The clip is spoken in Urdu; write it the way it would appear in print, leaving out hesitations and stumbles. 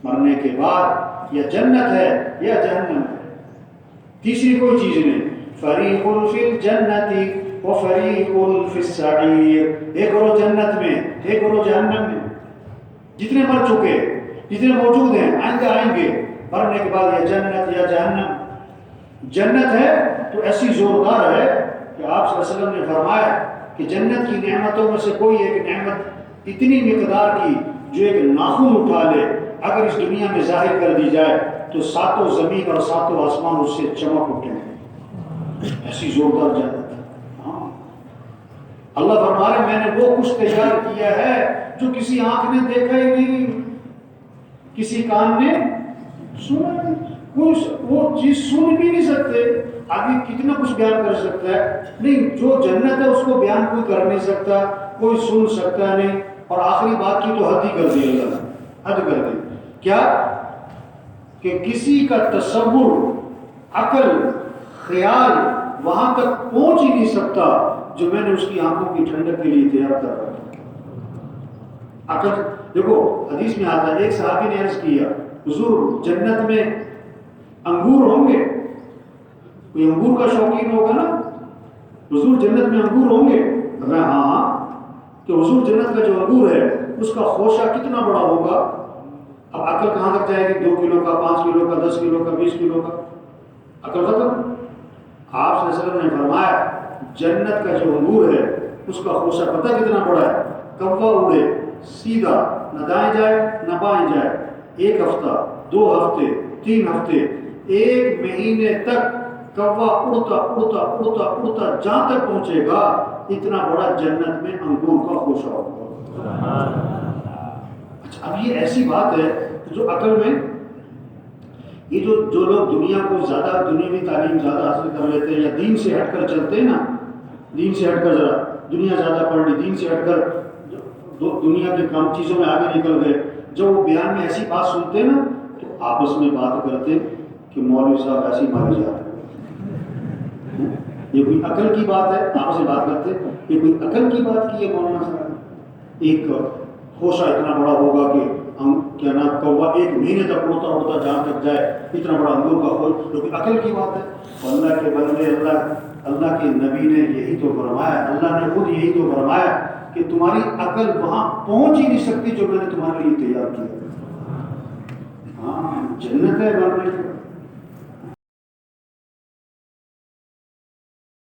مرنے کے بعد یا جنت ہے یا جہنم ہے، تیسری کوئی چیز نہیں۔ فریق فی الجنت و فریق فی السعیر، ایک گروہ جنت میں ایک گروہ جہنم میں۔ جتنے مر چکے، جتنے موجود ہیں، آئندہ آئیں گے، مرنے کے بعد یا جنت یا جہنم۔ جنت ہے تو ایسی زوردار ہے کہ آپ صلی اللہ علیہ وسلم نے فرمایا کہ جنت کی نعمتوں میں سے کوئی ایک نعمت اتنی مقدار کی جو ایک ناخن اٹھا لے، اگر اس دنیا میں ظاہر کر دی جائے تو ساتوں زمین اور ساتوں آسمان اس سے چمک اٹھیں، ایسی زوردار جنت۔ ہاں، اللہ فرما رہے میں نے وہ کچھ تیار کیا ہے جو کسی آنکھ نے دیکھا ہی نہیں، کسی کان نے سنا نہیں، کوئی وہ چیز سن بھی نہیں سکتے۔ آدمی کتنا کچھ بیان کر سکتا ہے، نہیں، جو جنت ہے اس کو بیان کوئی کر نہیں سکتا، کوئی سن سکتا نہیں۔ اور آخری بات کی تو حد ہی کر دی اللہ نے، حد کر دی کیا کہ کسی کا تصور، عقل، خیال وہاں تک پہنچ ہی نہیں سکتا جو میں نے اس کی آنکھوں کی ٹھنڈک کے لیے تیار کر رکھا۔ عقل دیکھو، حدیث میں آتا ہے ایک صحابی نے عرض کیا حضور جنت میں انگور ہوں گے؟ کوئی انگور کا شوقین ہوگا نا، حضور جنت میں انگور ہوں گے؟ میں ہاں، کہ حضور جنت کا جو انگور ہے اس کا خوشہ کتنا بڑا ہوگا؟ اب عقل کہاں تک جائے گی؟ 2 کلو کا، 5 کلو کا، 10 کلو کا، 20 کلو کا، عقل ختم۔ آپ صلی اللہ علیہ وسلم نے فرمایا جنت کا جو انگور ہے اس کا خوشہ پتہ کتنا بڑا ہے؟ کوا اڑے سیدھا، نہ دائیں جائے نہ بائیں جائے، 1 ہفتہ، 2 ہفتے، 3 ہفتے، 1 مہینے تک کوا اڑتا اڑتا اڑتا اڑتا جہاں تک پہنچے گا اتنا بڑا جنت میں انگور کا خوشہ ہوگا۔ اچھا، اب یہ ایسی بات ہے جو عقل میں، یہ جو لوگ دنیا کو زیادہ دنیاوی تعلیم زیادہ حاصل کر لیتے ہیں یا دین سے ہٹ کر چلتے ہیں نا، دین سے ہٹ کر ذرا دنیا زیادہ پڑھ لی، دین سے ہٹ کر دنیا کے کام چیزوں میں آگے نکل گئے، جب وہ بیان میں ایسی بات سنتے ہیں نا تو آپس میں بات کرتے کہ مولوی صاحب ایسی ماری جا رہے ہیں، یہ کوئی عقل کی بات ہے؟ آپس میں بات کرتے یہ کوئی عقل کی بات کی ہے مولانا صاحب؟ ایک خوشہ اتنا بڑا ہوگا کہ کیا نام کوا 1 مہینے تک اڑتا اڑتا جہاں تک جائے، اتنا بڑا انگور کا خوش، جو کہ عقل کی بات ہے۔ اللہ کے بندے، اللہ کے نبی نے یہی تو فرمایا، اللہ نے خود یہی تو فرمایا کہ تمہاری عقل وہاں پہنچ ہی نہیں سکتی جو میں نے تمہارے لیے تیار کیا۔ ہاں، جنت ہے